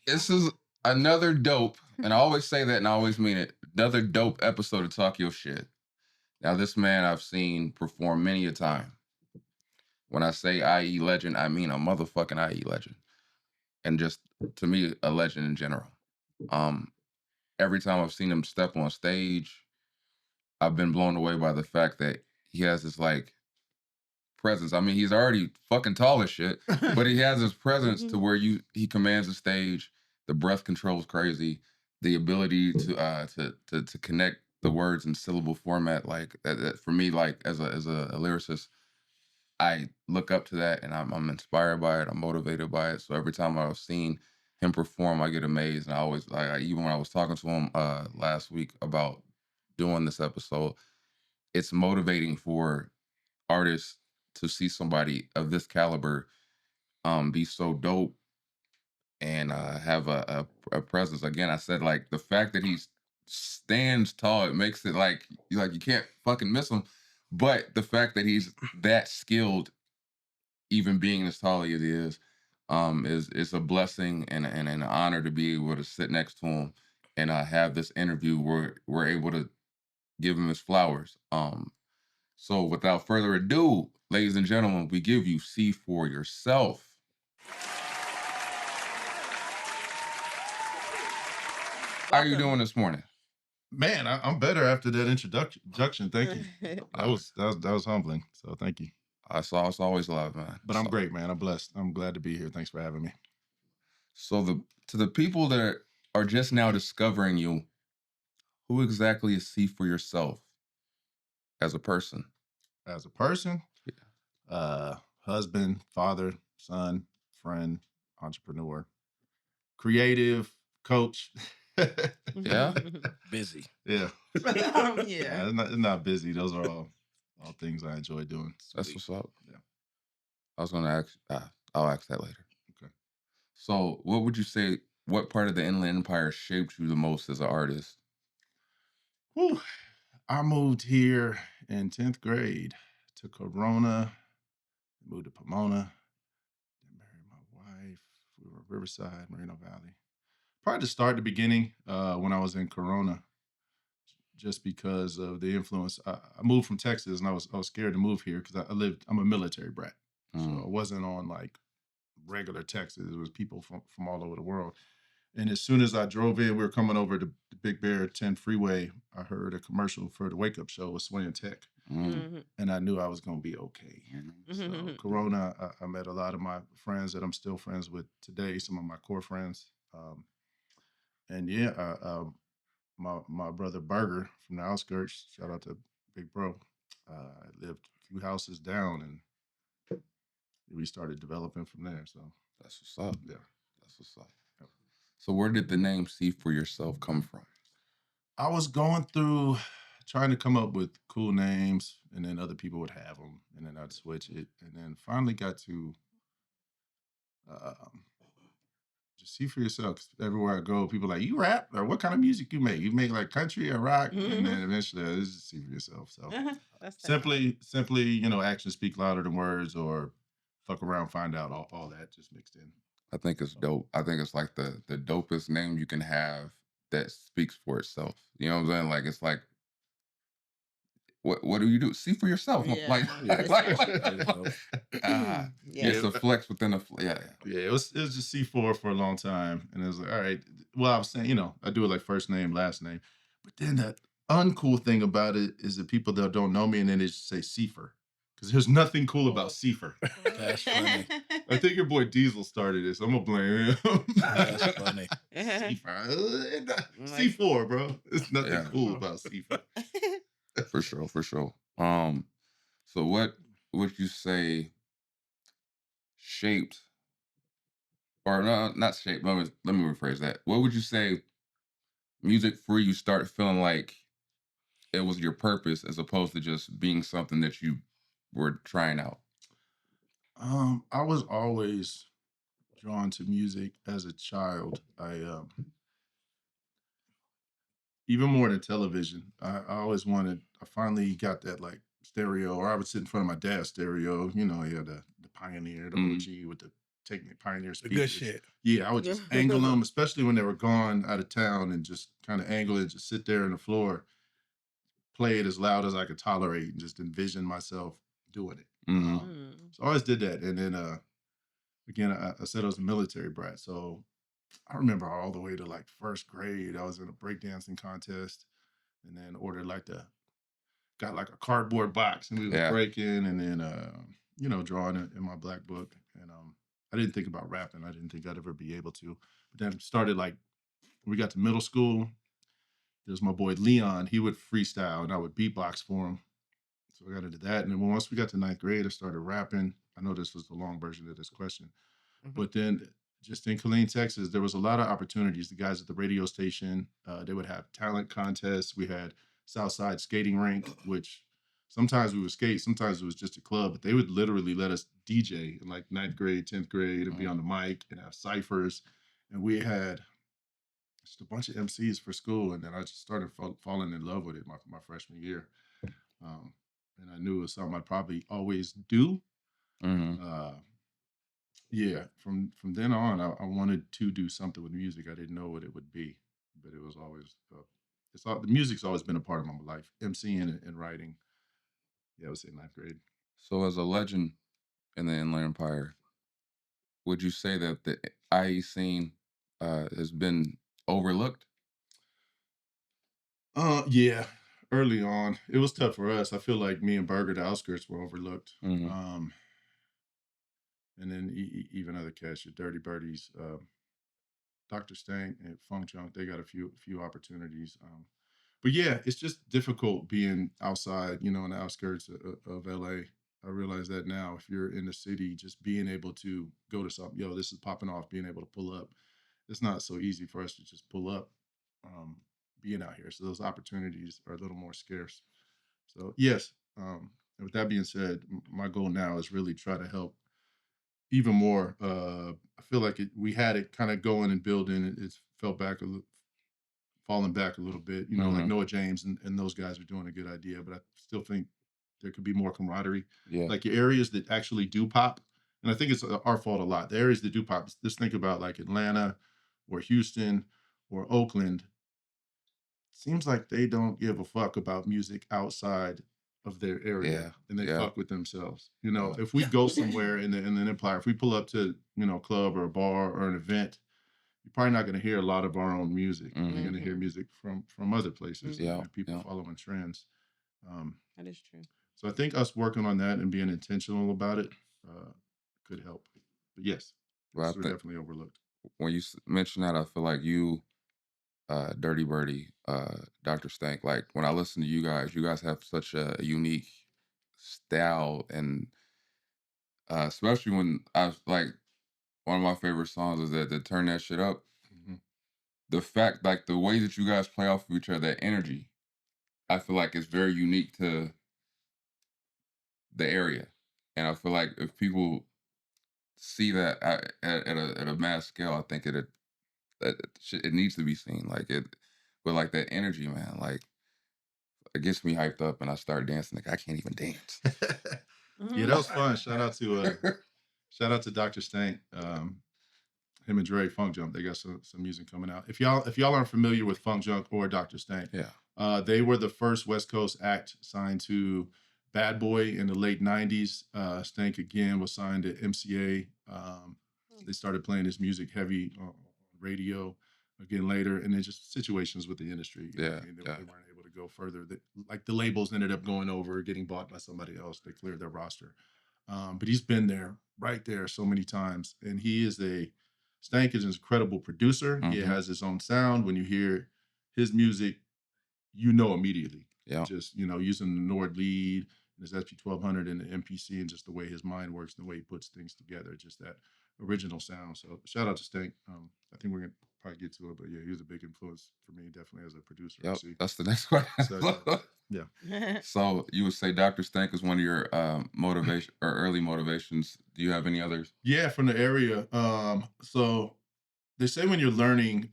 This is another dope, and I always say that and I always mean it. Another dope episode of Talk Your Shit. Now, this man I've seen perform many a time. When I say IE legend, I mean a motherfucking IE legend. And just to me, a legend in general. Um, every time I've seen him step on stage, I've been blown away by the fact that he has this like presence. I mean, he's already fucking tall as shit, but he has this presence to where he commands the stage. The breath control is crazy. The ability to connect the words in syllable format, like that for me, like as a lyricist, I look up to that and I'm inspired by it. I'm motivated by it. So every time I've seen him perform, I get amazed. And I always like even when I was talking to him last week about doing this episode, it's motivating for artists to see somebody of this caliber be so dope and have a presence. Again, I said like the fact that he stands tall, it makes it like you can't fucking miss him. But the fact that he's that skilled, even being as tall as he is a blessing and an honor to be able to sit next to him and have this interview where we're able to give him his flowers. So without further ado, ladies and gentlemen, we give you See For Yourself. How are you doing this morning? Man, I'm better after that introduction. Thank you. That was humbling. So thank you. It's always love, man. But I'm great, man. I'm blessed. I'm glad to be here. Thanks for having me. So to the people that are just now discovering you, who exactly is See For Yourself as a person? As a person, Yeah. Husband, father, son, friend, entrepreneur, creative, coach. Yeah. Busy. Yeah. Yeah. It's not busy. Those are all things I enjoy doing. That's what's up. Yeah. I was gonna ask. I'll ask that later. Okay. So, what would you say? What part of the Inland Empire shaped you the most as an artist? Whew. I moved here in 10th grade to Corona, moved to Pomona, then married my wife. We were in Riverside, Moreno Valley. Probably to start the beginning when I was in Corona, just because of the influence. I moved from Texas and I was scared to move here because I'm a military brat. So I wasn't on like regular Texas. It was people from all over the world. And as soon as I drove in, we were coming over the Big Bear 10 freeway. I heard a commercial for the Wake Up Show with Sway and Tech. And I knew I was going to be okay. So Corona, I met a lot of my friends that I'm still friends with today, some of my core friends. And yeah, my brother Burger from the outskirts, shout out to Big Bro, lived a few houses down and we started developing from there. So that's what's up. Yeah. That's what's up. Yep. So where did the name See For Yourself come from? I was going through trying to come up with cool names, and then other people would have them, and then I'd switch it, and then finally got to just See For Yourself. 'Cause everywhere I go, people are like, you rap or what kind of music you make? You make like country or rock, and then eventually this is See For Yourself. So simply, actions speak louder than words, or fuck around, find out, all that just mixed in. I think it's dope. I think it's like the dopest name you can have that speaks for itself. You know what I'm saying? Like it's like, what do you do? See for yourself. Yeah. It's a flex within a yeah. It was just C4 for a long time, and it was like, all right. Well, I was saying, I do it like first name, last name, but then the uncool thing about it is that people that don't know me and then they just say Seefer. Because there's nothing cool about Seefer. That's funny. I think your boy Diesel started this. I'm gonna blame him. That's funny. C4, bro. There's nothing cool about Seefer. For sure. So what would you say shaped, or no, not shaped? Let me rephrase that. What would you say music for you started feeling like it was your purpose as opposed to just being something that you were trying out? I was always drawn to music as a child. I even more than television. I always wanted. I finally got that like stereo, or I would sit in front of my dad's stereo. He had the Pioneer, the OG with the taking the Pioneer The speakers. good shit. Yeah, I would just angle them, especially when they were gone out of town, and just kind of angle it, just sit there on the floor, play it as loud as I could tolerate, and just envision myself doing it. So I always did that. And then again, I said I was a military brat, so I remember all the way to like first grade, I was in a breakdancing contest, and then ordered like got like a cardboard box, and we was Yeah. breaking, and then drawing it in my black book. And I didn't think about rapping. I didn't think I'd ever be able to. But then started like when we got to middle school, there's my boy Leon. He would freestyle, and I would beatbox for him. So I got into that. And then once we got to ninth grade, I started rapping. I know this was the long version of this question. But then just in Killeen, Texas, there was a lot of opportunities. The guys at the radio station, they would have talent contests. We had Southside skating rink, which sometimes we would skate, sometimes it was just a club, but they would literally let us DJ in like ninth grade, 10th grade, and be on the mic and have ciphers. And we had just a bunch of MCs for school. And then I just started falling in love with it my freshman year. And I knew it was something I'd probably always do. Yeah, from then on, I wanted to do something with music. I didn't know what it would be, but it was always the music's always been a part of my life. MCing and writing. Yeah, I would say ninth grade. So as a legend in the Inland Empire, would you say that the IE scene has been overlooked? Yeah. Early on, it was tough for us. I feel like me and Berger, the outskirts, were overlooked. And then even other cats, your Dirty Birdies, Dr. Stank and Funk Junk, they got a few opportunities. But yeah, it's just difficult being outside, in the outskirts of LA. I realize that now. If you're in the city, just being able to go to something, this is popping off, being able to pull up. It's not so easy for us to just pull up being out here. So those opportunities are a little more scarce. So yes, and with that being said, my goal now is really try to help even more. I feel like we had it kind of going and building. It's falling back a little bit. Like Noah James and those guys are doing a good idea, but I still think there could be more camaraderie. Yeah. Like your areas that actually do pop, and I think it's our fault a lot. The areas that do pop, just think about like Atlanta or Houston or Oakland. Seems like they don't give a fuck about music outside of their area, and they fuck with themselves. If we go somewhere in the Empire, if we pull up to a club or a bar or an event, you're probably not going to hear a lot of our own music. You're going to hear music from other places. And people following trends. That is true. So I think us working on that and being intentional about it could help. But yes, we're definitely overlooked. When you mention that, I feel like you, Dirty Birdie, Dr. Stank, like when I listen to you guys have such a unique style, and especially when I like one of my favorite songs is that Turn That Shit Up. The fact, like the way that you guys play off of each other, that energy, I feel like it's very unique to the area. And I feel like if people see that at a mass scale, I think it needs to be seen. Like but like that energy, man, like it gets me hyped up, and I start dancing. Like I can't even dance. Yeah, that was fun. Shout out to Dr. Stank. Him and Dre, Funk Junk, they got some music coming out. If y'all aren't familiar with Funk Junk or Dr. Stank, they were the first West Coast act signed to Bad Boy in the late 90s. Stank again was signed to MCA. They started playing his music heavy on radio again later, and then just situations with the industry. They weren't able to go further. Like the labels ended up going over, getting bought by somebody else. They cleared their roster. But he's been there, right there, so many times, and Stank is an incredible producer. He has his own sound. When you hear his music, immediately. Just, using the Nord lead, his SP1200 and the MPC, and just the way his mind works and the way he puts things together, just that original sound. So shout out to Stank. I think we're going to probably get to it, but yeah, he was a big influence for me, definitely as a producer. That's the next question. So, yeah. So you would say Dr. Stank is one of your motivation or early motivations. Do you have any others? Yeah, from the area. So they say when you're learning,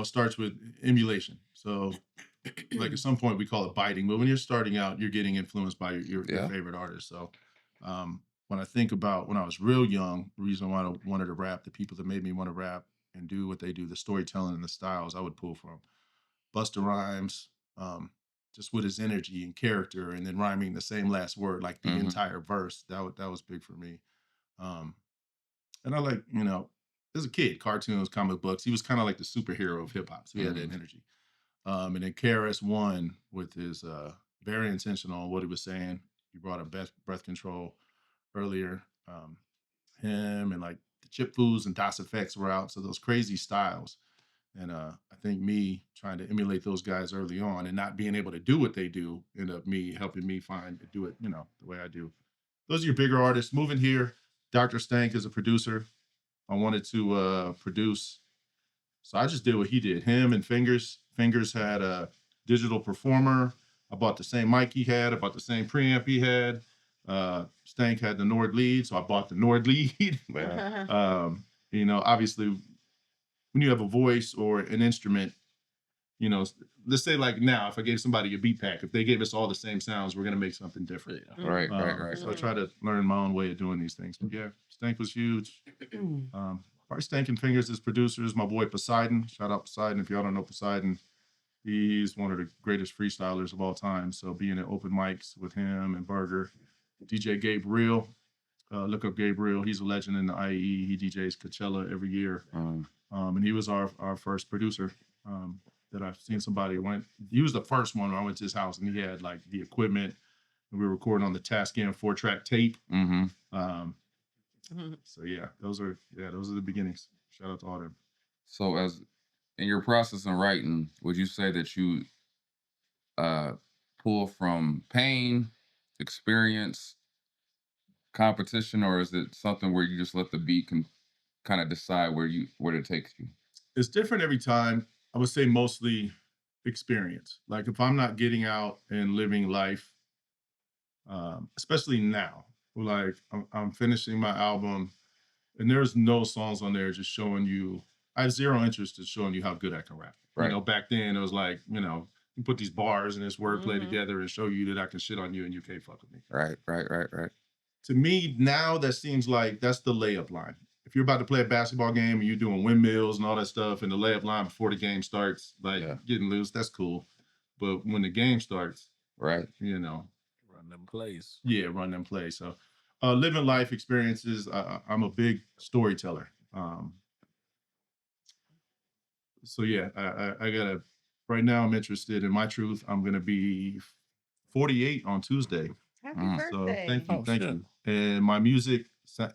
starts with emulation. So like at some point we call it biting, but when you're starting out, you're getting influenced by your favorite artist. So when I think about when I was real young, the reason why I wanted to rap, the people that made me want to rap and do what they do, the storytelling and the styles I would pull from. Busta Rhymes, um, just with his energy and character, and then rhyming the same last word, like the entire verse. That was big for me. Um, and I like, as a kid, cartoons, comic books. He was kind of like the superhero of hip hop. So he had that energy. And then KRS One with his very intentional on what he was saying. He brought up breath control earlier. Him and like the Chip Foods and Das Effects were out. So those crazy styles. And I think me trying to emulate those guys early on and not being able to do what they do ended up me helping me do it, the way I do. Those are your bigger artists. Moving here, Dr. Stank is a producer. I wanted to produce. So I just did what he did. Him and Fingers. Fingers had a digital performer. I bought the same mic he had. I bought the same preamp he had. Stank had the Nord lead, so I bought the Nord lead. Obviously, when you have a voice or an instrument, let's say like now, if I gave somebody a beat pack, if they gave us all the same sounds, we're gonna make something different. Right. So I try to learn my own way of doing these things. But yeah, Stank was huge. Probably Stank and Fingers as producers. My boy Poseidon. Shout out Poseidon. If y'all don't know Poseidon, he's one of the greatest freestylers of all time. So being at open mics with him and Burger. DJ Gabriel. Look up Gabriel. He's a legend in the IE. He DJs Coachella every year. And he was our first producer that I've seen somebody went. He was the first one when I went to his house, and he had like the equipment, and we were recording on the Tascam 4-track tape. So yeah, those are the beginnings. Shout out to all them. So as in your process in writing, would you say that you pull from pain, experience, competition, or is it something where you just let the beat kind of decide where it takes you? It's different every time. I would say mostly experience. Like if I'm not getting out and living life, especially now, like I'm finishing my album, and there's no songs on there just showing you. I have zero interest in showing you how good I can rap. Right. Back then it was like, you put these bars and this wordplay together and show you that I can shit on you and you can't fuck with me. Right. To me, now that seems like that's the layup line. If you're about to play a basketball game and you're doing windmills and all that stuff, and the layup line before the game starts, getting loose, that's cool. But when the game starts, right, run them plays. Yeah, run them plays. So, living life experiences. I'm a big storyteller. So yeah, I gotta. Right now, I'm interested in my truth. I'm gonna be 48 on Tuesday. Happy birthday. So thank you. And my music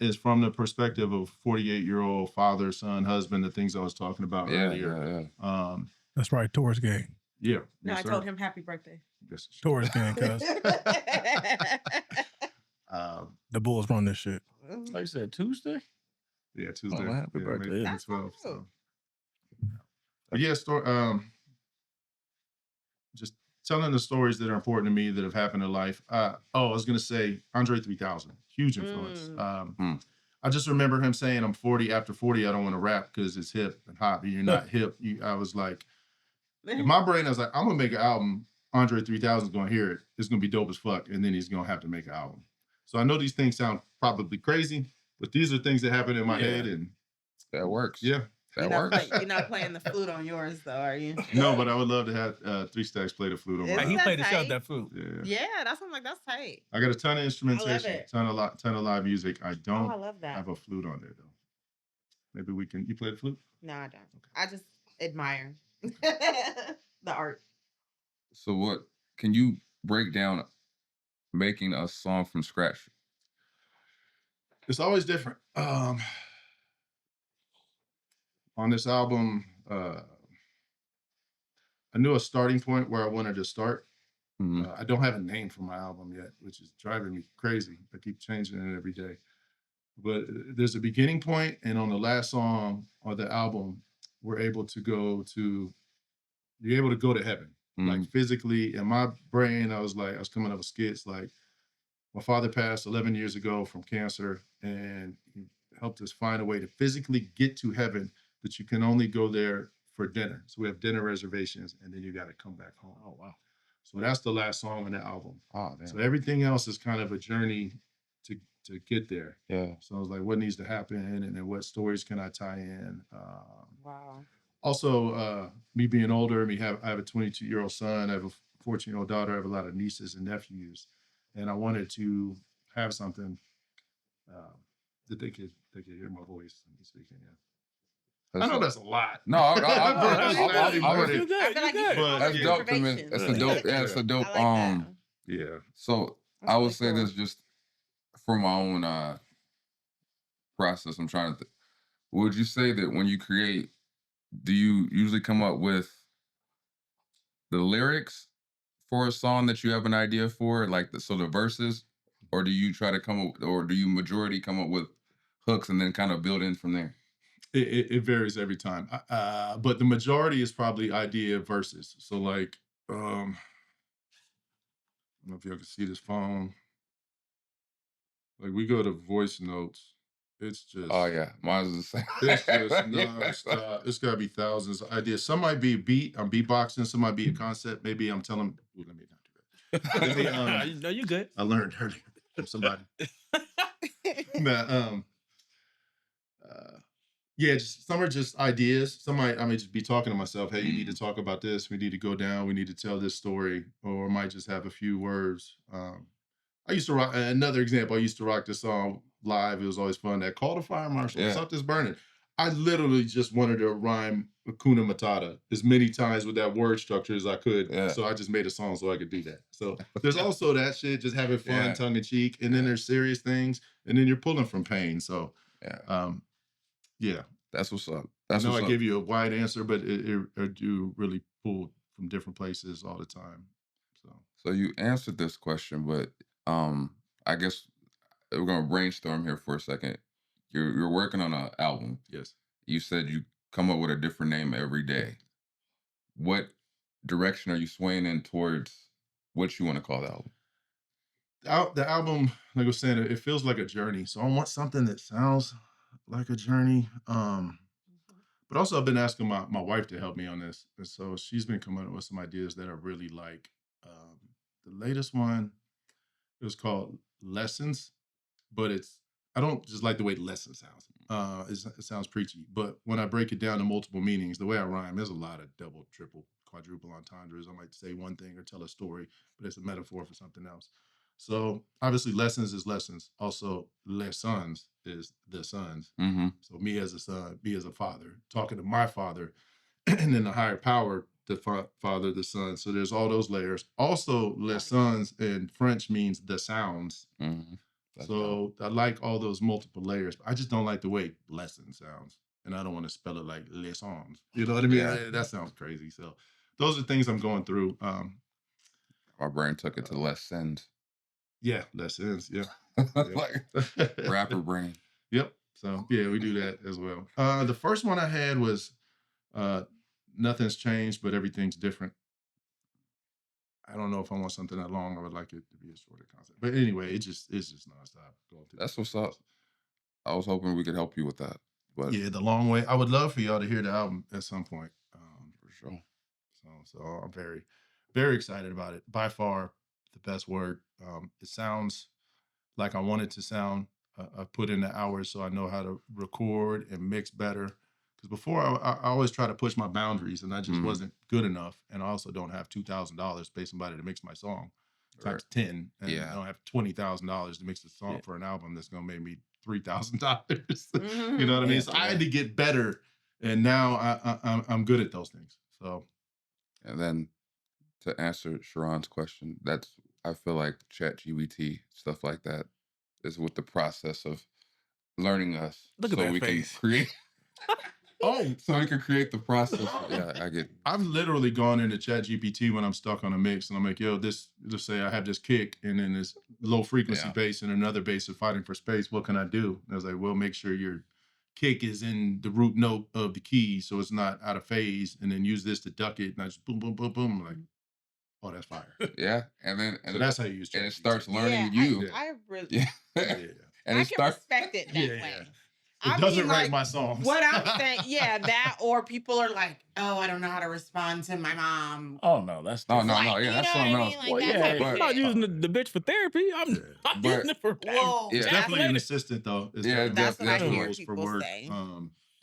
is from the perspective of 48-year-old father, son, husband, the things I was talking about earlier. That's right, Taurus gang. Yeah. No, I told him happy birthday. Yes, Taurus gang, cuz. The Bulls run this shit. Like you said, Tuesday? Yeah, Tuesday. Oh, happy birthday. That's 12. So. But yeah, just telling the stories that are important to me that have happened in life. I was gonna say Andre 3000, huge influence. I just remember him saying, "I'm 40. After 40, I don't want to rap because it's hip and hot. You're not hip." I was like, in my brain, I was like, I'm gonna make an album. Andre 3000 is gonna hear it. It's gonna be dope as fuck, and then he's gonna have to make an album. So I know these things sound probably crazy, but these are things that happen in my head, and that works. Yeah. You're not playing the flute on yours, though, are you? No, but I would love to have 3 Stacks play the flute on mine. He played the shell that flute. Yeah, that's tight. I got a ton of instrumentation, ton of live music. I don't I love that. have a flute on there though. Maybe we can. You play the flute? No, I don't. Okay. I just admire the art. So what can you break down making a song from scratch? It's always different. On this album, I knew a starting point where I wanted to start. I don't have a name for my album yet, which is driving me crazy. I keep changing it every day. But there's a beginning point, and on the last song of the album, you're able to go to heaven. Like physically, in my brain, I was coming up with skits like, my father passed 11 years ago from cancer, and he helped us find a way to physically get to heaven, that you can only go there for dinner. So we have dinner reservations, and then you got to come back home. Oh, wow. So that's the last song on the album. Oh, damn. So everything else is kind of a journey to to get there. Yeah. So I was like, what needs to happen, and then what stories can I tie in? Wow. Also, me being older, I have a 22-year-old son, I have a 14-year-old daughter, I have a lot of nieces and nephews, and I wanted to have something that they could hear my voice and me speaking. Yeah, I know that's a lot. No, For a Saturday morning. I feel like you should But, call that's it dope to me. observations. That's a dope. Yeah, it's a dope. I like that. Yeah. So That's I would really say cool. this just for my own process. I'm trying to. Would you say that when you create, do you usually come up with the lyrics for a song that you have an idea for, like the verses, or do you try to come up, or do you majority come up with hooks and then kind of build in from there? It varies every time, but the majority is probably idea verses. So like, I don't know if y'all can see this phone. Like we go to voice notes. It's just, Oh yeah, mine is the same. it's just Yeah. nonstop. It's gotta be thousands of ideas. Some might be a beat. I'm beatboxing. Some might be a concept. Maybe I'm telling. Ooh, let me not do that. Let me, No, you good. I learned earlier from somebody. Nah, yeah, some are just ideas. I may just be talking to myself. Hey, you need to talk about this. We need to go down. We need to tell this story, or I might just have a few words. I used to rock another example. I used to rock this song live. It was always fun. That Call to Fire Marshal, Yeah. Something's Burning. I literally just wanted to rhyme Hakuna Matata as many times with that word structure as I could. Yeah. So I just made a song so I could do that. So there's also that shit, just having fun, Yeah. tongue in cheek, and then there's serious things, and then you're pulling from pain. So Yeah. yeah. That's what's up. I That's know what's I up. give you a wide answer, but I do really pull from different places all the time. So you answered this question, but I guess we're gonna brainstorm here for a second. You're working on an album. Yes. You said you come up with a different name every day. What direction are you swaying in towards what you want to call the album? The album, like I was saying, it feels like a journey. So I want something that sounds like a journey. But also I've been asking my wife to help me on this. And so she's been coming up with some ideas that I really like. The latest one, it was called Lessons, but I don't just like the way lesson sounds. It sounds preachy, but when I break it down to multiple meanings, the way I rhyme, there's a lot of double, triple, quadruple entendres. I might say one thing or tell a story, but it's a metaphor for something else. So obviously, lessons is lessons. Also, les sons is the sons. Mm-hmm. So me as a son, me as a father, talking to my father, and then the higher power, the father, the son. So there's all those layers. Also, les sons in French means the sounds. Mm-hmm. So I like all those multiple layers. But I just don't like the way lesson sounds, and I don't want to spell it like lessons. You know what I mean? Yeah. That sounds crazy. So those are things I'm going through. My brain took it to less sins. Yeah, lessons. Yeah, Like rapper brain. Yep. So yeah, we do that as well. The first one I had was nothing's changed, but everything's different. I don't know if I want something that long. I would like it to be a shorter concept. But anyway, it's just nonstop going through. That's what's up. I was hoping we could help you with that. But Yeah, the long way. I would love for y'all to hear the album at some point. For sure. So I'm very, very excited about it. By far, the best word. It sounds like I want it to sound. I put in the hours so I know how to record and mix better. Because before I always try to push my boundaries, and I just wasn't good enough. And I also don't have $2,000 to pay somebody to mix my song times 10, and I don't have $20,000 to mix a song for an album that's gonna make me $3,000. You know what I mean? So I had to get better, and now I'm good at those things. So, and then to answer Sharon's question, I feel like ChatGPT, stuff like that, is with the process of learning us. Look at that we face. can create. So we can create the process. Yeah, I get. I've literally gone into ChatGPT when I'm stuck on a mix, and I'm like, yo, let's say I have this kick and then this low frequency bass and another bass are fighting for space. What can I do? And I was like, well, make sure your kick is in the root note of the key so it's not out of phase, and then use this to duck it. And I just boom, boom, boom, boom. I'm like, oh, that's fire. Yeah, and So that's how you use ChatGPT. And it starts learning you. I really. Yeah. And I it can starts. respect it that way. It doesn't write my songs. What I'm saying, yeah, that or people are like, oh, I don't know how to respond to my mom. Oh no, that's No, different. no, yeah, that's You know something what I else. mean? Like Well, that yeah, type of I'm but- not shit. using the bitch for therapy. I'm But- using it for Well, Yeah. It's that's definitely an what- assistant though. It's Yeah, definitely that's what I definitely. hear tools for people work. say.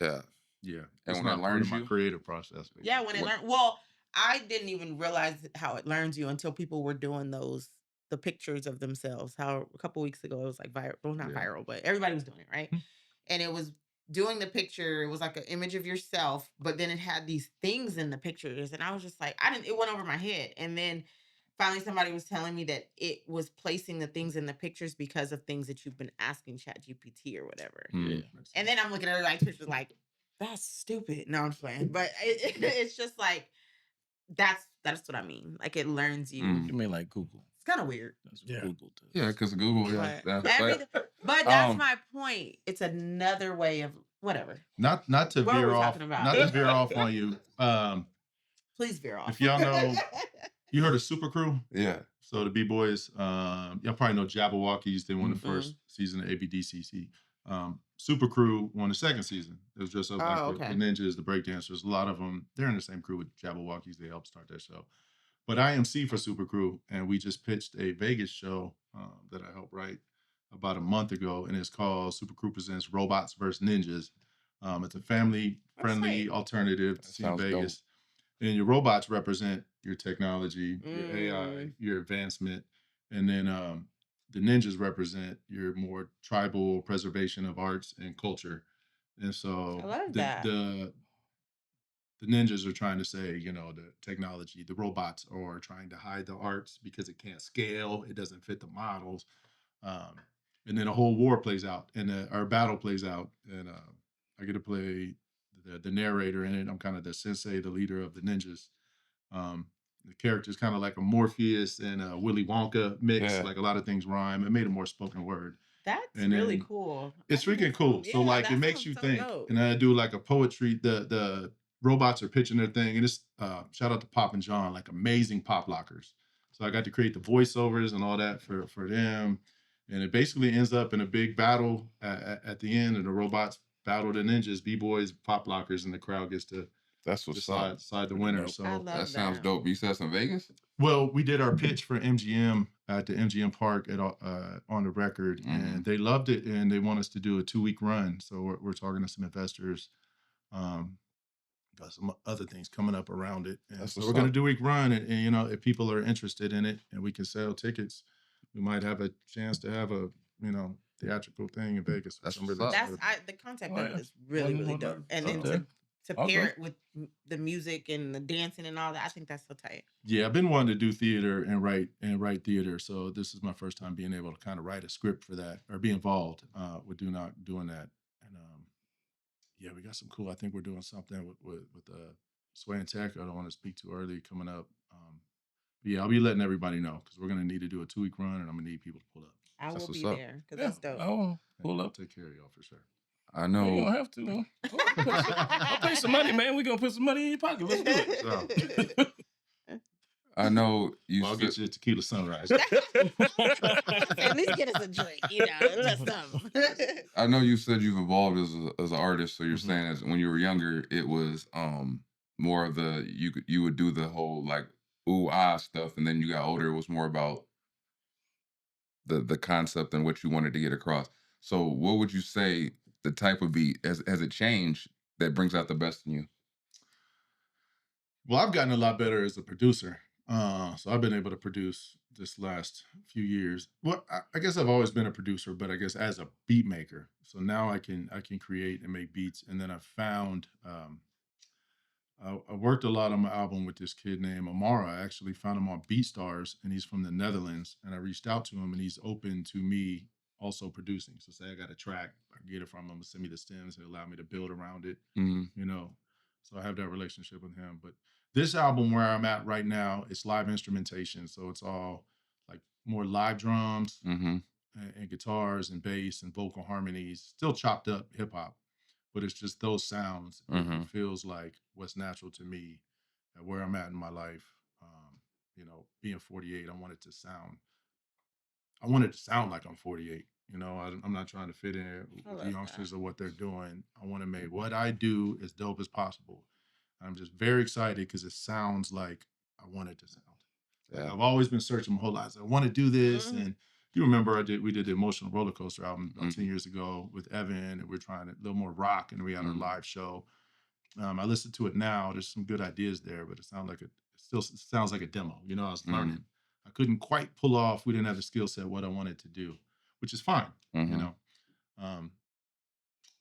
Yeah. Yeah, And it's when not it part learns of my you? creative process. Yeah, when it What- learned. Well, I didn't even realize how it learns you until people were doing the pictures of themselves. How a couple weeks ago it was like viral. Well, not Yeah. viral, but everybody was doing it, right? And it was doing the picture. It was like an image of yourself, but then it had these things in the pictures, and I was just like, it went over my head. And then finally, somebody was telling me that it was placing the things in the pictures because of things that you've been asking ChatGPT or whatever. Mm. And then I'm looking at everybody's pictures like, that's stupid. No, I'm just playing. But it's just like, that's what I mean. Like it learns you. Mm. You mean like Google? It's kind of weird. That's what Yeah. Google does. Yeah, because Google, yeah. But, But but that's um, my point. It's another way of whatever. Not to What were veer we off. talking about? Not to veer off on you. Please veer off. If y'all know, you heard of Super Crew? yeah. So the B-Boys, y'all probably know Jabberwockies. They won the Mhm. first season of ABDCC. Super Crew won the second season. It was just Oh, like okay. the ninjas, the breakdancers. A lot of them, they're in the same crew with Jabberwockies. They helped start that show. But I am C for Super Crew, and we just pitched a Vegas show that I helped write about a month ago, and it's called Super Crew Presents Robots vs. Ninjas. It's a family-friendly That's alternative to That see in sounds Vegas. And your robots represent your technology, your Mm. AI, your advancement. And then the ninjas represent your more tribal preservation of arts and culture. And so I love the, that. the ninjas are trying to say, the technology, the robots are trying to hide the arts because it can't scale, it doesn't fit the models. And then a whole war plays out, and our battle plays out, and I get to play the narrator in it. I'm kind of the sensei, the leader of the ninjas. The character's kind of like a Morpheus and a Willy Wonka mix. Yeah. Like a lot of things rhyme. It made it more spoken word. That's And really then cool. It's I think freaking that cool. sounds- So yeah, like that it makes sounds you so think. dope. And I do like a poetry. The robots are pitching their thing, and it's shout out to Pop and John, like amazing pop lockers. So I got to create the voiceovers and all that for them, and it basically ends up in a big battle at the end, and the robots battle the ninjas, B-boys, pop lockers, and the crowd gets to That's what's up. decide the Pretty winner. dope. So I love That sounds that. dope. You said that's in Vegas? well, we did our pitch for MGM at the MGM Park on the record, and they loved it, and they want us to do a 2-week run. So we're talking to some investors. Got some other things coming up around it, and That's so what's we're going to up. do a week run, and if people are interested in it, and we can sell tickets, we might have a chance to have a theatrical thing in Vegas. Which That's I'm what's really up. That's excited the concept Oh, of yeah. it is really, really One dope. more And up then there. to Okay. pair it with the music and the dancing and all that, I think that's so tight. Yeah, I've been wanting to do theater and write theater. So this is my first time being able to kind of write a script for that or be involved with doing that. And yeah, we got some cool. I think we're doing something with Sway and Tech. I don't want to speak too early coming up. But yeah, I'll be letting everybody know because we're gonna need to do a 2-week run, and I'm gonna need people to pull up. I That's will what's be up. there because Yeah. that's dope. Oh, pull I'll up. take care of y'all for sure. I You know. don't have to. Though. I'll pay some money, man. We're gonna put some money in your pocket. Let's do it. I know you I'll get said you a tequila sunrise. At least get us a drink, a little something. I know you said you've evolved as an artist. So you're Mhm. saying as when you were younger, it was more of the you would do the whole like ooh ah stuff, and then you got older, it was more about the concept and what you wanted to get across. So what would you say the type of beat has it changed that brings out the best in you? Well, I've gotten a lot better as a producer. So I've been able to produce this last few years. Well, I guess I've always been a producer, but I guess as a beat maker. So now I can create and make beats. And then I found I worked a lot on my album with this kid named Amara. I actually found him on BeatStars, and he's from the Netherlands. And I reached out to him, and he's open to me also producing. So say I got a track, I can get it from him, send me the stems, and allow me to build around it. So I have that relationship with him. But this album where I'm at right now, it's live instrumentation. So it's all like more live drums Mm-hmm. and guitars and bass and vocal harmonies, still chopped up hip hop, but it's just those sounds. Mhm. It feels like what's natural to me and where I'm at in my life. Being 48, I want it to sound like I'm 48. You know, I'm not trying to fit in I with the love youngsters that. or what they're doing. I want to make what I do as dope as possible. I'm just very excited because it sounds like I want it to sound. Like Yeah. I've always been searching my whole life. I want to do this, Mhm. and you remember we did the Emotional Roller Coaster album about 10 Mhm. years ago with Evan, and we're trying a little more rock, and we had our Mhm. live show. I listened to it now. There's some good ideas there, but it still sounds like a demo. You know, I was learning. I couldn't quite pull off. We didn't have the skill set what I wanted to do, which is fine. You Mhm. know, um,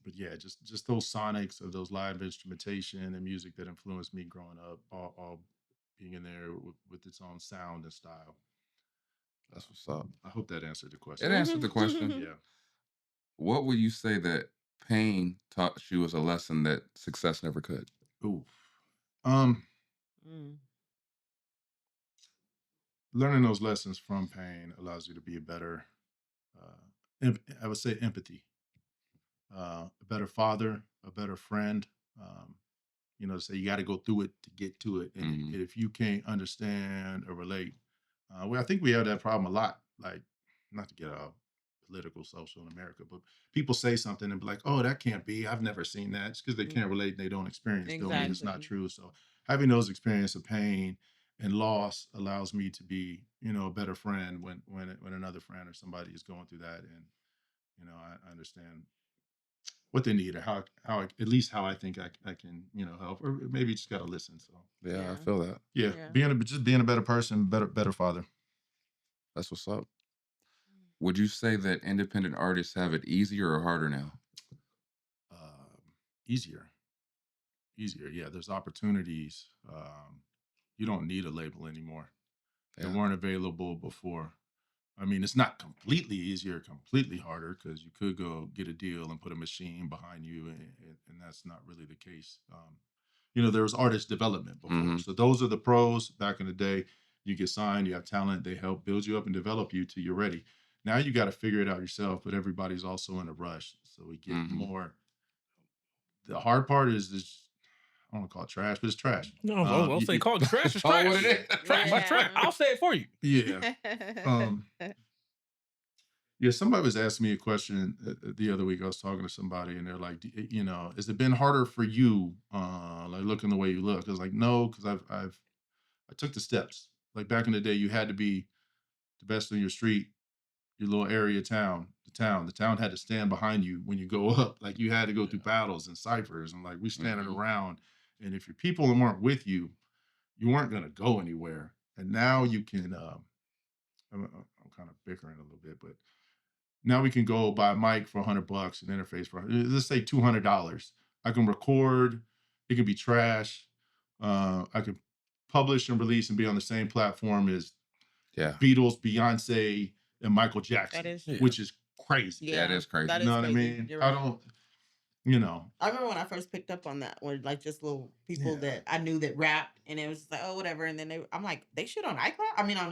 but yeah, just those sonics of those live instrumentation and music that influenced me growing up, all being in there with its own sound and style. That's what's up. I hope that answered the It question. answered the question. Yeah. What would you say that pain taught you as a lesson that success never could? Ooh. Um, Mm. Learning those lessons from pain allows you to be a better, I would say, empathy, a better father, a better friend. Um, you know, to say you got to go through it to get to it, and Mhm. if you can't understand or relate, well, I think we have that problem a lot. Like, not to get political, social in America, but people say something and be like, "Oh, that can't be. I've never seen that." It's because they can't relate and they don't experience. Don't mean it's not Exactly. true. So having those experience of pain and loss allows me to be, you know, a better friend when another friend or somebody is going through that, and you know, I understand what they need or how at least how I think I can, you know, help, or maybe just got to listen. So Yeah, I Yeah. feel that. yeah, Yeah. just being a better person, better father. That's what's up. Would you say that independent artists have it easier or harder now? um, Easier, yeah, there's opportunities. You don't need a label anymore that Yeah. weren't available before. I mean, it's not completely easier, completely harder, because you could go get a deal and put a machine behind you, and that's not really the case. You know, there was artist development before. Mhm. So those are the pros back in the day. You get signed, you have talent, they help build you up and develop you till you're ready. Now you got to figure it out yourself, but everybody's also in a rush. So we get Mhm. more. The hard part is this, I don't want to call it trash, but it's trash. No, I'll say call it trash is Oh, trash. what it is? Trash is trash. Yeah. I'll say it for you. Yeah. Yeah, somebody was asking me a question the other week. I was talking to somebody, and they're like, you know, has it been harder for you, like looking the way you look? I was like, no, because I took the steps. Like back in the day, you had to be the best on your street, your little area town, the town had to stand behind you when you go up. Like you had to go through battles and ciphers, and like we standing Mhm. around. And if your people weren't with you, you weren't gonna go anywhere. And now you can. I'm kind of bickering a little bit, but now we can go buy a mic for $100, an interface for let's say $200. I can record. It can be trash. I can publish and release and be on the same platform as Yeah. Beatles, Beyonce, and Michael That Jackson, is Yeah. true. which is crazy. Yeah, it Yeah. is crazy. That You is know what I crazy. mean? You're I right. don't, you know. I remember when I first picked up on that, when like just little people Yeah. that I knew that rapped, and it was just like, oh, whatever. And then I'm like, they shit on iCloud. I mean, on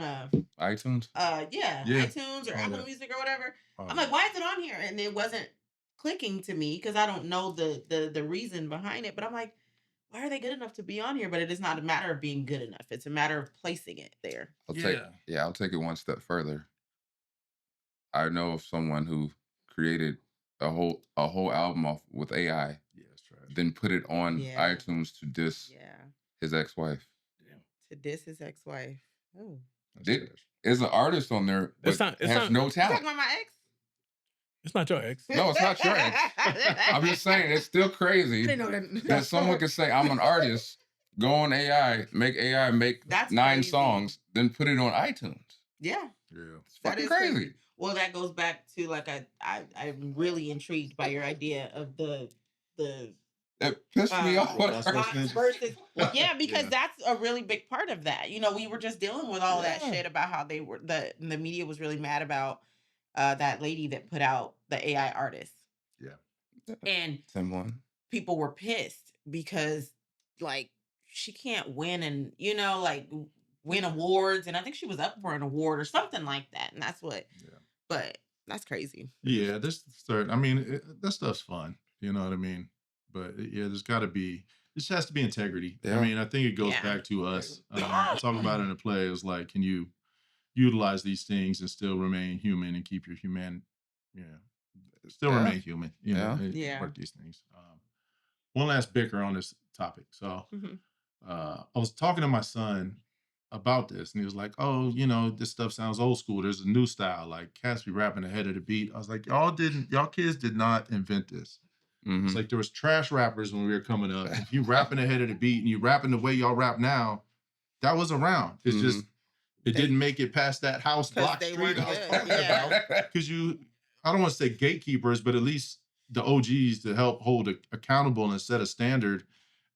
iTunes? Yeah. iTunes or Oh, Apple yeah. Music or whatever. Oh, I'm yeah. like, why is it on here? And it wasn't clicking to me because I don't know the reason behind it. But I'm like, why are they good enough to be on here? But it is not a matter of being good enough. It's a matter of placing it there. I'll take it one step further. I know of someone who created a whole album off with AI, Yeah, it's trash. then put it on Yeah. iTunes to diss Yeah. his ex-wife. To diss his ex-wife. Oh. That's Did trash. is an artist on there, but It's has not- no You talking talent. about my ex? It's not your ex. No, it's not your ex. I'm just saying it's still crazy I didn't know that. that someone could say I'm an artist, go on AI make That's 9 crazy. songs, then put it on iTunes. Yeah. Yeah. It's That fucking is crazy. Well, that goes back to like I'm really intrigued by your idea of the It pissed me off. Robots bots versus yeah, because Yeah. that's a really big part of that. You know, we were just dealing with all that Yeah. shit about how they were the media was really mad about that lady that put out the AI artist. Yeah. And Tim one. people were pissed because like she can't win and like win awards, and I think she was up for an award or something like that, and that's what. Yeah. But that's crazy. Yeah, I mean, that stuff's fun. You know what I mean? But yeah, there's got to be. This has to be integrity. I Yeah. mean, I think it goes Yeah. back to us. I talk about it in a play. It was like, can you utilize these things and still remain human and keep your still Yeah. remain human. You know, Yeah. work these things. One last bicker on this topic. So Mhm. I was talking to my son about this, and he was like, "Oh, you know, this stuff sounds old school. There's a new style, like cats be rapping ahead of the beat." I was like, y'all kids did not invent this. It's like there was trash rappers when we were coming up. If you rapping ahead of the beat and you rapping the way y'all rap now, that was around. It's just it didn't make it past that house block they street weren't I was good. talking Yeah. about. Because I don't want to say gatekeepers, but at least the OGs to help hold accountable and set a standard.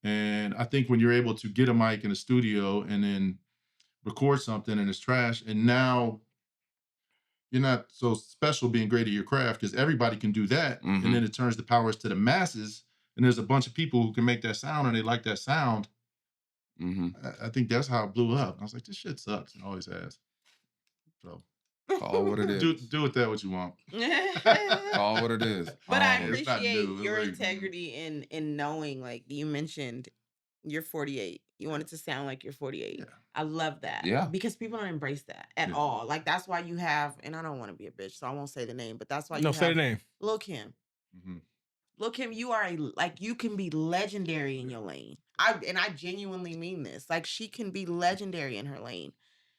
And I think when you're able to get a mic in a studio and then record something and it's trash, and now you're not so special being great at your craft because everybody can do that. And then it turns the powers to the masses. And there's a bunch of people who can make that sound and they like that sound. I think that's how it blew up. I was like, this shit sucks and always has. So Call what it is. do with that what you want. Call what it is. But I It's not appreciate new. It's your like- integrity in knowing, like you mentioned, you're 48. You want it to sound like you're 48. Yeah. I love that. Yeah. Because people don't embrace that at Yeah. all. Like that's why you have, and I don't want to be a bitch, so I won't say the name, but that's why you No, have say the name. Lil' Kim. Mhm. Lil' Kim, you are you can be legendary in your lane. I genuinely mean this. Like she can be legendary in her lane.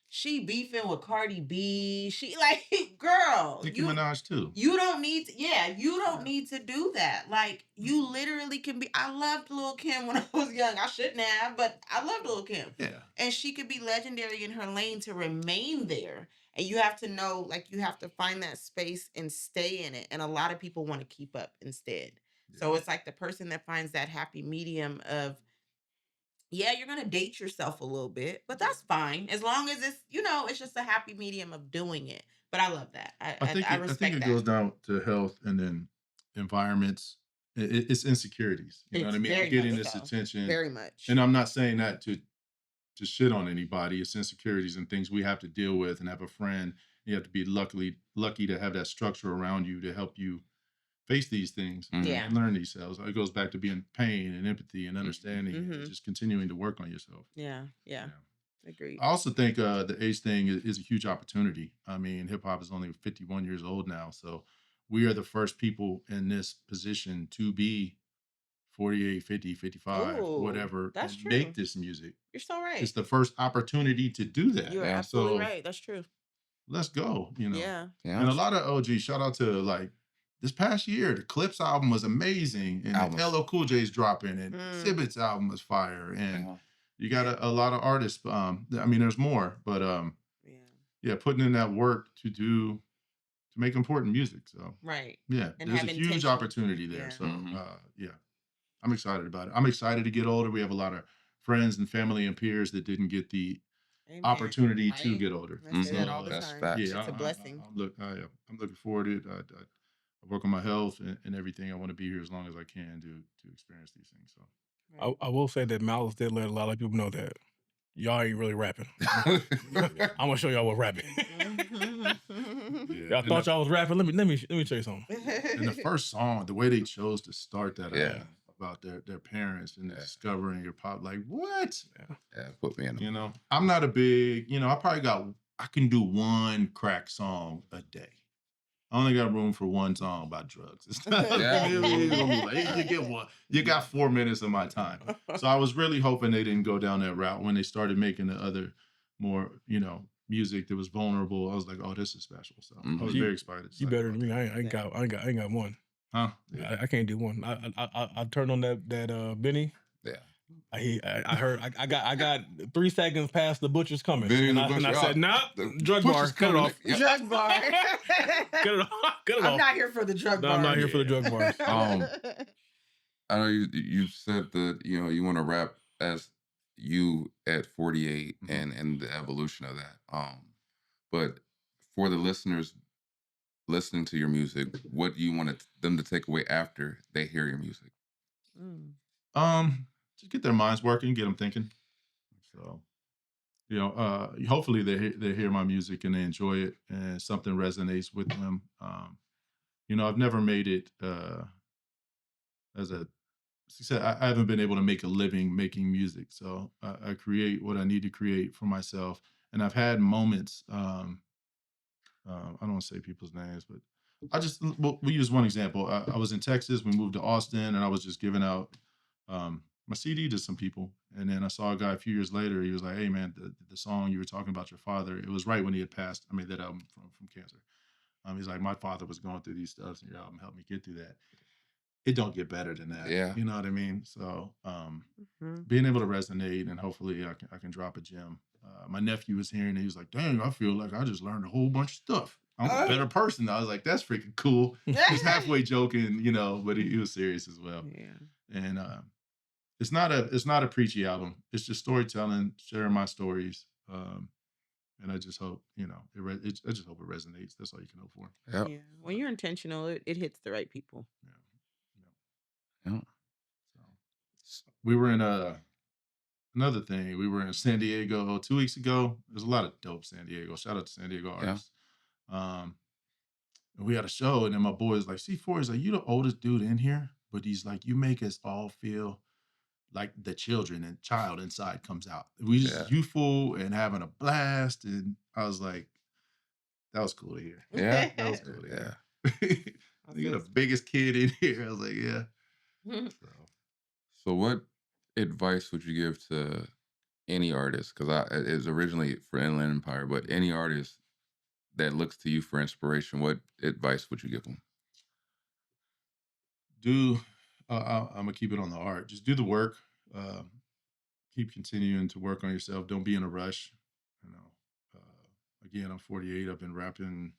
She beefing with Cardi B. She like, girl, Nicki Minaj too. you don't need to, you don't need to do that. Like you literally can be. I loved Lil' Kim when I was young. I shouldn't have, but I loved Lil' Kim. Yeah. And she could be legendary in her lane to remain there. And you have to know, like you have to find that space and stay in it. And a lot of people want to keep up instead. So it's like the person that finds that happy medium of, you're going to date yourself a little bit, but that's fine. As long as it's, it's just a happy medium of doing it. But I love that. I respect it that. goes down to health and then environments. It's insecurities. You know what I mean? very Getting much this so. attention. Very much. And I'm not saying that to shit on anybody. It's insecurities and things we have to deal with and have a friend. You have to be lucky to have that structure around you to help you face these things Yeah. and learn these selves. It goes back to being pain and empathy and understanding and just continuing to work on yourself. Yeah. Agreed. I also think the age thing is a huge opportunity. I mean, hip hop is only 51 years old now. So we are the first people in this position to be 48, 50, 55, Ooh, whatever, that's and true. make this music. You're so right. It's the first opportunity to do that. You're Yeah. absolutely So right. That's true. let's go, Yeah. And a lot of OG, shout out to like this past year, the Clips album was amazing. And LL Cool J's dropping and Exhibit's album was fire. And you got a lot of artists. I mean, there's more, but putting in that work to make important music. So right. Yeah. And there's a have huge intention. opportunity there. Yeah. So I'm excited about it. I'm excited to get older. We have a lot of friends and family and peers that didn't get the opportunity to get older. I say that all the That's time. facts. It's a blessing. I'm looking forward to it. I work on my health and everything. I want to be here as long as I can to experience these things. So I will say that Malice did let a lot of people know that y'all ain't really rapping. I'm gonna show y'all what rapping. Y'all thought y'all was rapping. Let me show you something. And the first song, the way they chose to start that about their parents and discovering your pop, like what? Put me in. I'm not a big, I can do one crack song a day. I only got room for one song about drugs. You get one. You got 4 minutes of my time. So I was really hoping they didn't go down that route when they started making the other more, music that was vulnerable. I was like, oh, this is special. So I was very excited. You better than me. I ain't got one. Huh? I can't do one. I turned on that Benny. Yeah. I heard I got 3 seconds past the butcher's coming. Benny And the I Butcher, said, nah, drug bar, cut it off. Drug bar. Cut it off. I'm not here for the drug bar. No, I'm not here for the drug bars. I know you said that you want to rap as you at 48 and the evolution of that. But for the listeners listening to your music, what do you want them to take away after they hear your music? Just get their minds working, get them thinking. So, hopefully they hear my music and they enjoy it and something resonates with them. I've never made it as a success. I haven't been able to make a living making music. So I create what I need to create for myself. And I've had moments, I don't want to say people's names, but we use one example. I was in Texas. We moved to Austin, and I was just giving out my CD to some people. And then I saw a guy a few years later. He was like, "Hey, man, the song you were talking about your father. It was right when he had passed. I made that album from cancer. He's like, my father was going through these stuff, and your album helped me get through that. It don't get better than that. Yeah. You know what I mean? So Mhm. being able to resonate, and hopefully I can drop a gem. My nephew was hearing it. He was like, "Dang, I feel like I just learned a whole bunch of stuff. I'm a better person." I was like, "That's freaking cool." He's halfway joking, you know, but he was serious as well. Yeah. And it's not a preachy album. It's just storytelling, sharing my stories. And I just hope, you know, I just hope it resonates. That's all you can hope for. Yep. Yeah. When you're intentional, it hits the right people. Yeah. Yep. So we were in another thing. We were in San Diego 2 weeks ago. There's a lot of dope San Diego. Shout out to San Diego Yeah. artists. And we had a show, and then my boy is like, "SeeFor is like, you the oldest dude in here, but he's like, you make us all feel like the children and child inside comes out. We just Yeah. youthful and having a blast." And I was like, that was cool to hear. Yeah. That was cool to hear. That's You're the nice. biggest kid in here. I was like, yeah. So what advice would you give to any artist? Because it was originally for Inland Empire, but any artist that looks to you for inspiration, what advice would you give them? I'm gonna keep it on the art. Just do the work. Keep continuing to work on yourself. Don't be in a rush. You know. Again, I'm 48. I've been rapping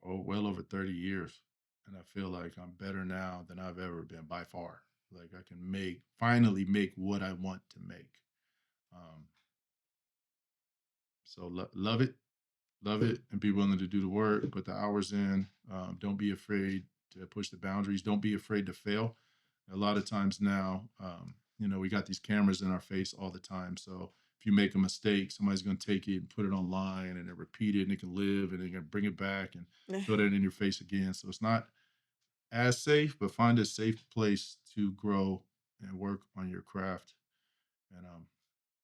well over 30 years, and I feel like I'm better now than I've ever been by far. Like I can finally make what I want to make. Um, so love it, and be willing to do the work. Put the hours in. Don't be afraid to push the boundaries. Don't be afraid to fail. A lot of times now, you know, we got these cameras in our face all the time. So if you make a mistake, somebody's going to take it and put it online, and then repeat it, and it can live, and they can bring it back and throw that in your face again. So it's not as safe, but find a safe place to grow and work on your craft. And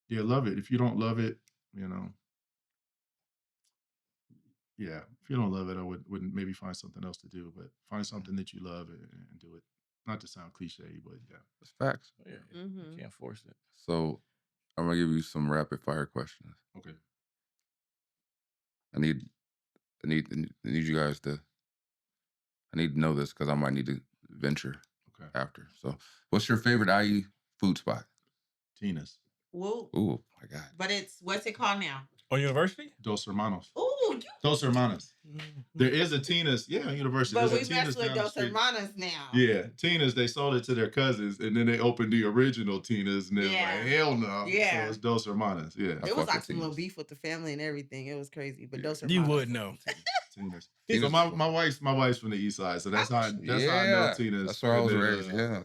yeah, love it. If you don't love it, you know, yeah, if you don't love it, I wouldn't maybe find something else to do, but find something that you love and do it. Not to sound cliche, but yeah. It's facts. Yeah, Mhm. you can't force it. So I'm gonna give you some rapid fire questions. Okay. I need you guys to. I need to know this because I might need to venture Okay. after. So, what's your favorite IE food spot? Tina's. Well, Ooh, my God. but what's it called now? On University? Dos Hermanos. Ooh, you. Dos Hermanas. There is a Tina's, yeah, University. But There's we a Tina's mess with down the Dos street. Hermanas now. Yeah, Tina's, they sold it to their cousins, and then they opened the original Tina's, and they're Yeah. like, hell no. Yeah. So it's Dos Hermanas, yeah. I It was fuck like with some little Tina's. beef with the family and everything. It was crazy. But Yeah. Dos You Hermanas. would know. Tina's. Tina's So is my wife's from the east side, so that's how I know Tina's. That's where I And was then, raised. Yeah.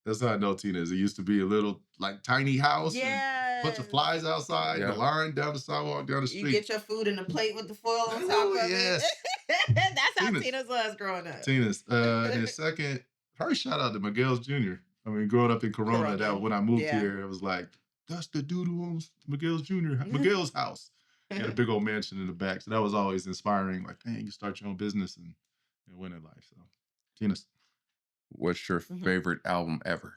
That's how I know Tina's. It used to be a little like tiny house. Yeah. Bunch of flies outside, Yeah. the line down the sidewalk, down the You street. get your food in a plate with the foil on top Ooh, of yes. it. That's how Tina's. Tina's was growing up. Tina's. And then second, probably shout out to Miguel's Jr. I mean, growing up in Corona, that when I moved here, it was like, that's the dude who owns Miguel's Jr. Miguel's house. He had a big old mansion in the back. So that was always inspiring. Like, dang, you start your own business and win in life. So Tina's. What's your favorite album ever?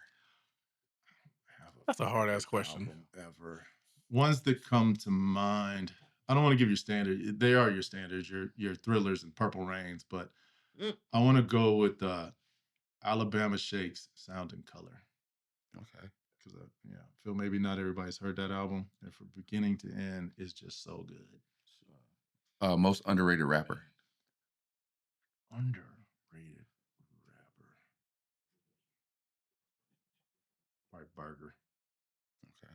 That's a hard ass question. Ever. Ones that come to mind. I don't want to give you standard. They are your standards, your Thrillers and Purple Rains, but I want to go with Alabama Shakes, Sound and Color. Okay. Because I feel maybe not everybody's heard that album, and from beginning to end, it's just so good. Most underrated rapper. Underrated rapper. Right, Burger. Okay.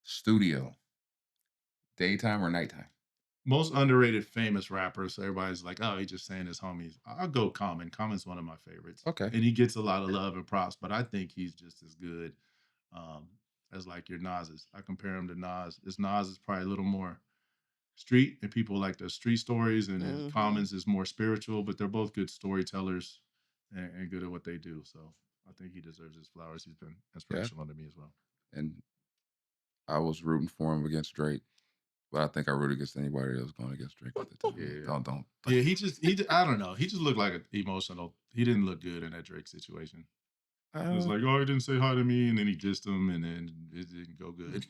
Studio. Daytime or nighttime? Most underrated famous rappers. So everybody's like, oh, he's just saying his homies. I'll go Common. Common's one of my favorites. Okay. And he gets a lot of love and props, but I think he's just as good as like your Nas's. I compare him to Nas. Nas is probably a little more street, and people like the street stories, and then Commons is more spiritual, but they're both good storytellers and good at what they do. So I think he deserves his flowers. He's been inspirational to me as well. And I was rooting for him against Drake But I think I rooted against anybody that was going against Drake at the time. Yeah. Don't. Yeah, I don't know. He just looked like an emotional. He didn't look good in that Drake situation. It was like, oh, he didn't say hi to me, and then he dissed him, and then it didn't go good.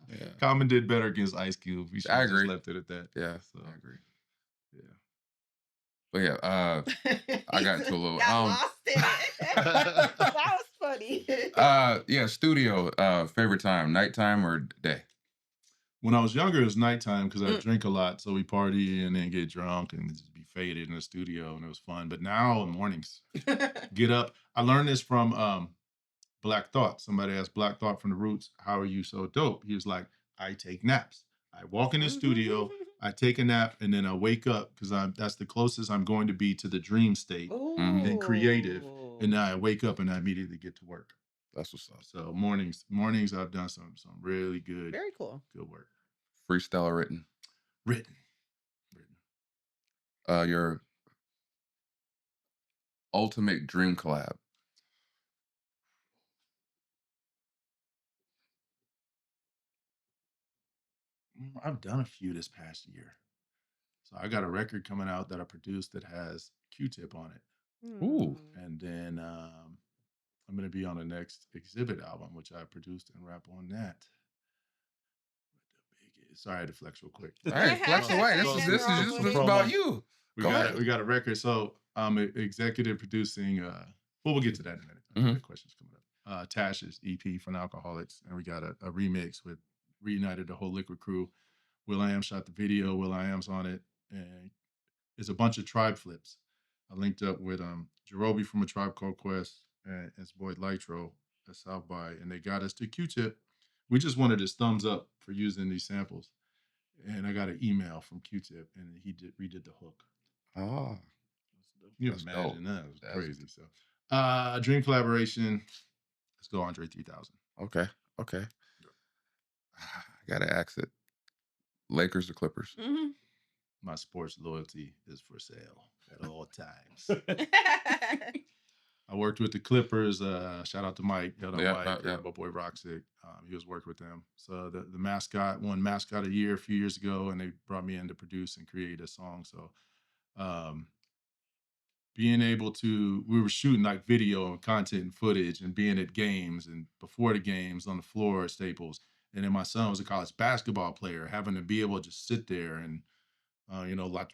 Yeah. Common did better against Ice Cube. We should I have just agree. left it at that. Yeah, So, I agree. yeah. But yeah, I got into a little. Got lost in it. That was funny. Yeah, studio. Favorite time, nighttime or day? When I was younger, it was nighttime because I drink a lot. So we party and then get drunk and just be faded in the studio, and it was fun. But now mornings, get up. I learned this from Black Thought. Somebody asked Black Thought from the Roots, "How are you so dope?" He was like, "I take naps. I walk in the studio, I take a nap, and then I wake up because that's the closest I'm going to be to the dream state and creative. And then I wake up and I immediately get to work." That's what's up. So mornings, I've done some really good, Very cool, good work. Freestyle or written? Written. Your ultimate dream collab? I've done a few this past year. So I got a record coming out that I produced that has Q-Tip on it. Ooh. And then I'm going to be on the next Exhibit album, which I produced and rap on that. Sorry, I had to flex real quick. All right, flex away. This is just about you. We got a record. So I'm executive producing. Well, we'll get to that in a minute. Mm-hmm. The questions coming up. Tash's EP from Alcoholics, and we got a remix with reunited the whole Liquid crew. will.i.am shot the video. will.i.am's on it, and it's a bunch of tribe flips. I linked up with Jerobi from A Tribe Called Quest and his boy Lytro at South by, and they got us to Q-Tip. We just wanted his thumbs up for using these samples. And I got an email from Q-Tip, and he redid the hook. Oh. You can imagine that. It was crazy. So, dream collaboration, let's go Andre 3000. Okay. I gotta ask it. Lakers or Clippers? Mm-hmm. My sports loyalty is for sale at all times. I worked with the Clippers. Shout out to Mike. Mike, my boy Roxic. He was working with them. So the mascot won Mascot of the Year a few years ago, and they brought me in to produce and create a song. So being able to, we were shooting like video and content and footage and being at games and before the games on the floor at Staples. And then my son was a college basketball player, having to be able to just sit there and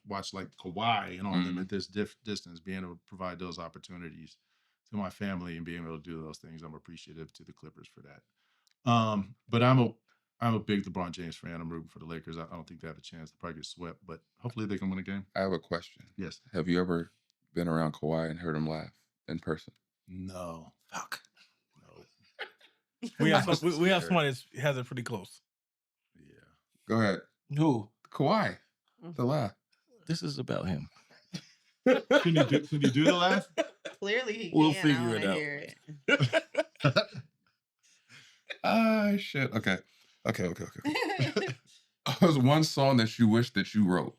watch like Kawhi and all them at this distance, being able to provide those opportunities to my family and being able to do those things. I'm appreciative to the Clippers for that. But I'm a big LeBron James fan. I'm rooting for the Lakers. I don't think they have a chance to probably get swept, but hopefully they can win a game. I have a question. Yes. Have you ever been around Kawhi and heard him laugh in person? No. Fuck. No. We have somebody that has it pretty close. Yeah. Go ahead. Who? Kawhi. The laugh. This is about him. Can you do the laugh? Clearly he We'll can. figure it out. Hear it. Shit. Okay. There's one song that you wish that you wrote.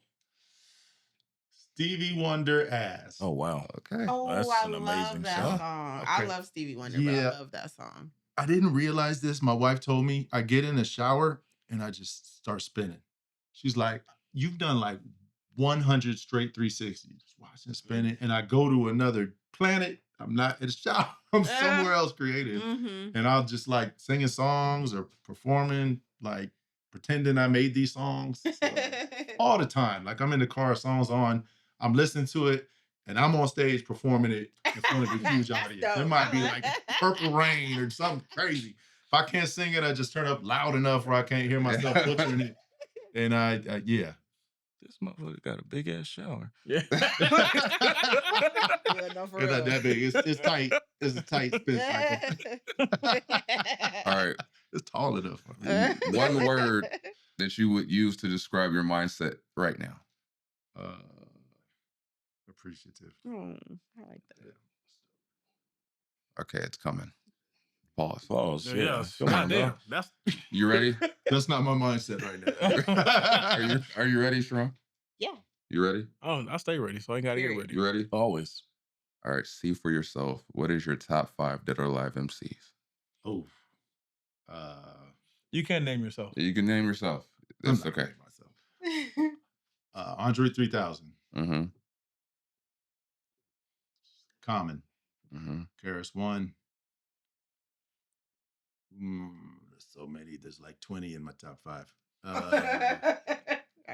Stevie Wonder Ass. Oh, wow. Okay. Oh, That's I an love amazing that song. song. Okay. I love Stevie Wonder, but I love that song. I didn't realize this. My wife told me. I get in the shower and I just start spinning. She's like, "You've done like 100 straight 360, just watching spinning." And I go to another planet. I'm not in the shower. I'm somewhere else creative. Mm-hmm. And I'll just like singing songs or performing, like pretending I made these songs. So, all the time. Like I'm in the car, songs on, I'm listening to it, and I'm on stage performing it in front of a huge audience. There might be like Purple Rain or something crazy. If I can't sing it, I just turn up loud enough where I can't hear myself butchering it. And yeah. This motherfucker got a big ass shower. Yeah. It's not that big. It's tight. It's a tight spin cycle. All right. It's tall enough. One word that you would use to describe your mindset right now. Appreciative. I like that. Okay, it's coming. Pause. Pause. Yeah. Come on, bro. That's You ready? That's not my mindset right now. Are you ready, Sharon? Yeah. You ready? Oh, I stay ready, so I ain't gotta get ready. You ready? Always. All right. See for yourself. What is your top 5 dead or alive MCs? Oh. You can name yourself. You can name yourself. I'm That's not gonna okay. name myself. Andre 3000. Mm-hmm. Common. Mm-hmm. Karis 1. There's so many. There's like 20 in my top 5. I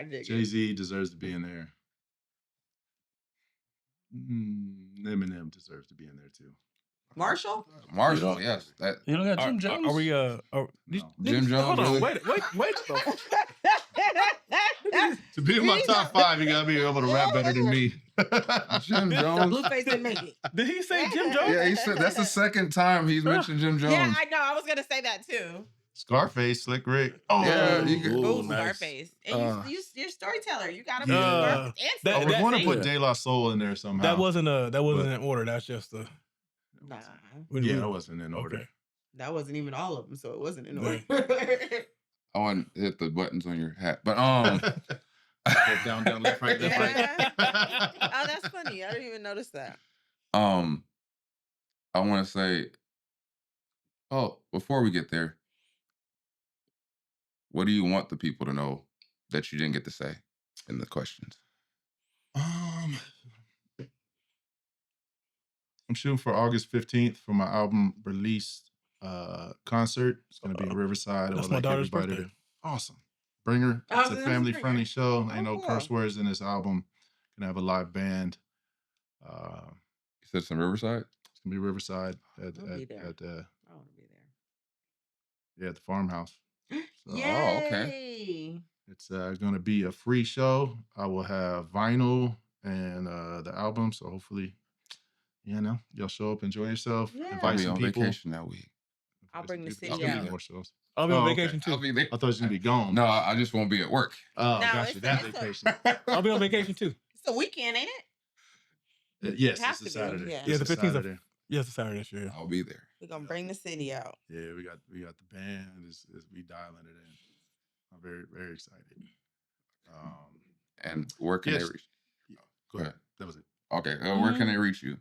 dig it. Jay-Z deserves to be in there. Eminem deserves to be in there too. Marshall? Marshall, don't- yes. That You don't got Jim Jones? Are we? No. Jim Jones. Hold on. really? Wait. Though. To be in my top 5, you gotta be able to rap better than me. Jim So Jones. Blueface didn't make it. Did he say Jim Jones? Yeah, he said that's the second time he's mentioned Jim Jones. Yeah, I know. I was gonna say that too. Scarface, Slick Rick. Oh, Yeah, you could- Ooh, nice. Scarface. And you're a storyteller. You gotta be Yeah. Scarface. That- we're going to put yeah. De La Soul in there somehow. That wasn't in order. That's just the. Nah, Yeah, that wasn't in order. Okay. that wasn't even all of them, so it wasn't in order. I want to hit the buttons on your hat, but down, left, right, left, right. Oh, that's funny. I didn't even notice that. I want to say, before we get there, what do you want the people to know that you didn't get to say in the questions? I'm shooting for August 15th for my album release concert. It's going to be in Riverside. I That's would my like daughter's everybody birthday. Awesome. Bring her. Oh, It's a that's family bring friendly her. show. Oh, Ain't no cool. curse words in this album. Gonna have a live band. You said some Riverside? It's gonna be Riverside at I'll be there. at I want to be there. at the farmhouse. So Yay! okay. it's gonna be a free show. I will have vinyl and the album. So hopefully, y'all show up, enjoy yourself, Yeah. I'll invite be some on people. vacation that week. I'll bring the There's city gonna be out. more shows. I'll be on Oh, okay. vacation too. I'll be there. I thought you was gonna be gone. No, I just won't be at work. Oh, No, gotcha. it's That a- vacation. I'll be on vacation too. It's a weekend, ain't it? Yes, It has it's a to be, Saturday. yeah. Yeah, It's the a 15th of- Saturday. Yes, it's Saturday this year. I'll be there. We're gonna bring the city out. Yeah, we got the band. Is we dialing it in. I'm very, very excited. And where can Yes. they reach? Go ahead. That was it. Okay, where can they reach you?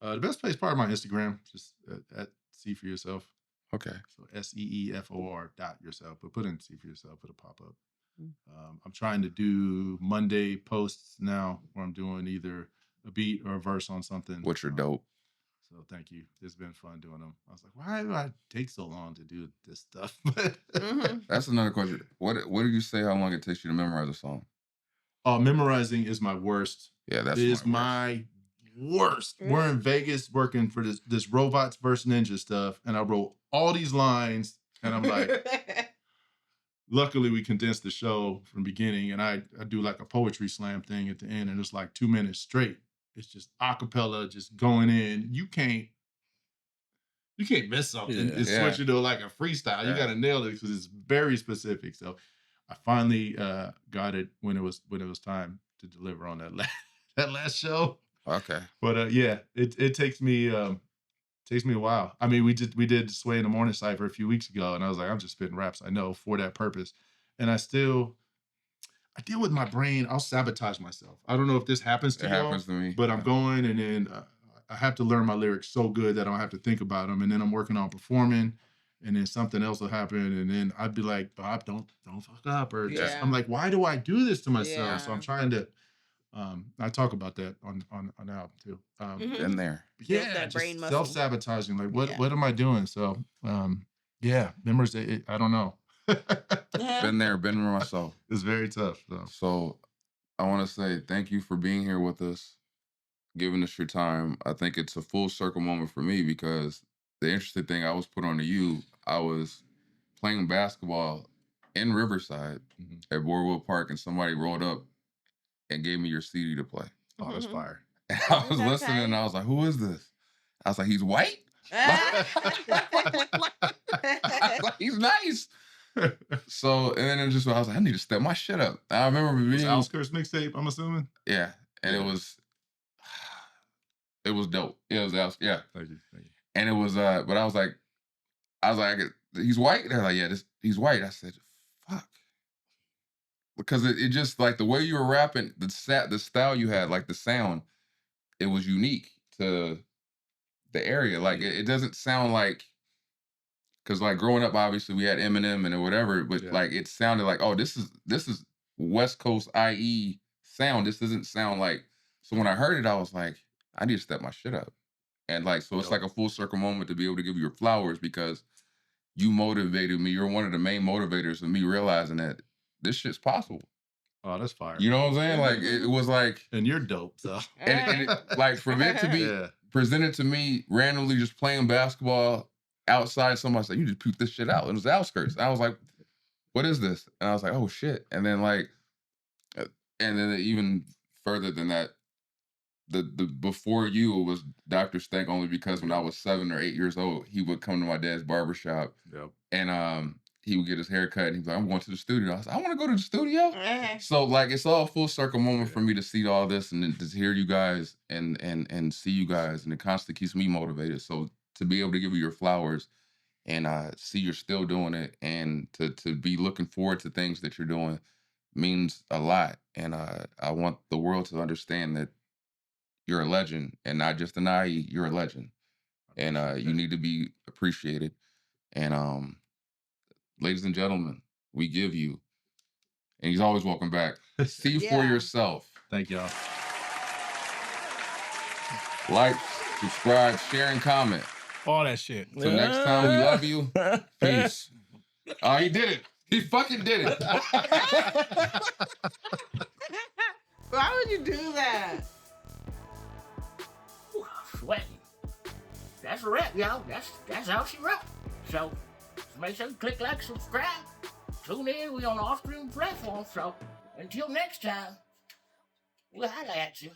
The best place probably my Instagram, just at SeeFor Yourself. Okay. So SEEFOR.yourself. But put in SeeFor Yourself, it'll pop up. Mm. I'm trying to do Monday posts now, where I'm doing either a beat or a verse on something. Which are dope. So thank you. It's been fun doing them. I was like, why do I take so long to do this stuff? Mhm. That's another question. What do you say how long it takes you to memorize a song? Memorizing is my worst. Yeah, that's Is my my worst. We're in Vegas working for this Robots vs. Ninja stuff, and I wrote all these lines, and I'm like, luckily we condensed the show from the beginning, and I do like a poetry slam thing at the end, and it's like 2 minutes straight. It's just a cappella, just going in. You can't miss something. Yeah. It's Yeah. switching to like a freestyle. You Yeah. got to nail it because it's very specific. So I finally got it when it was time to deliver on that last show. Okay. But yeah, it takes me a while. I mean, we did Sway in the Morning Cypher a few weeks ago, and I was like, I'm just spitting raps. I know for that purpose, and I deal with my brain. I'll sabotage myself. I don't know if this happens to It y'all, happens to me. but I'm going, and then I have to learn my lyrics so good that I don't have to think about them, and then I'm working on performing, and then something else will happen, and then I'd be like, Bob, don't fuck up, or just, Yeah. I'm like, why do I do this to myself? So I'm Yeah. trying to. I talk about that on the album too. Mhm. Been there. Build Yeah, that brain just muscle. self-sabotaging. Like, what Yeah. what am I doing? So, yeah, members, I don't know. Been there. Been there myself. It's very tough. So I want to say thank you for being here with us, giving us your time. I think it's a full circle moment for me because the interesting thing I was put on to you, I was playing basketball in Riverside Mhm. at Boardwalk Park, and somebody rolled up and gave me your CD to play. Oh, that's Mhm. fire. And I was That's listening, and I was like, "Who is this?" I was like, "He's white." I was like, "He's nice." So, and then I was like, "I need to step my shit up." I remember It's being, Outskirts mixtape, I'm assuming. yeah, and Yeah. it was dope. It was yeah, Thank you. and it was but I was like, he's white. They're like, yeah, he's white. I said, fuck, because it just like the way you were rapping, the style you had, like the sound, it was unique to the area. Like it doesn't sound like, Because like growing up, obviously we had Eminem and whatever, but Yeah. like it sounded like, oh, this is West Coast IE sound. This doesn't sound like. So when I heard it, I was like, I need to step my shit up. And like, so it's Dope. like a full circle moment to be able to give you your flowers because you motivated me. You're one of the main motivators of me realizing that this shit's possible. Oh, that's fire. You know what I'm saying? Like it was like, And you're dope, so. and it, like for it to be Yeah. presented to me randomly just playing basketball outside, somebody said, you just pooped this shit out. It was the outskirts. And I was like, what is this? And I was like, oh shit. And then like, and then even further than that, the before you, it was Dr. Stank, only because when I was 7 or 8 years old, he would come to my dad's barbershop Yep. and he would get his hair cut and he'd be like, I'm going to the studio. I was like, I want to go to the studio. Eh. So like it's all a full circle moment Yeah. for me to see all this and then to hear you guys and see you guys, and it constantly keeps me motivated. So to be able to give you your flowers and see you're still doing it and to be looking forward to things that you're doing means a lot. And I want the world to understand that you're a legend and not just an IE, you're a legend. And you need to be appreciated. And ladies and gentlemen, we give you, and he's always welcome back, See For Yeah. Yourself. Thank y'all. Like, subscribe, share, and comment. All that shit. Till next time, we love you. Peace. Oh, he did it. He fucking did it. Why would you do that? Ooh, sweating. That's a wrap, y'all. That's how she wrote. So make sure you click like, subscribe. Tune in. We on all streaming platforms. So until next time, we'll holla at you.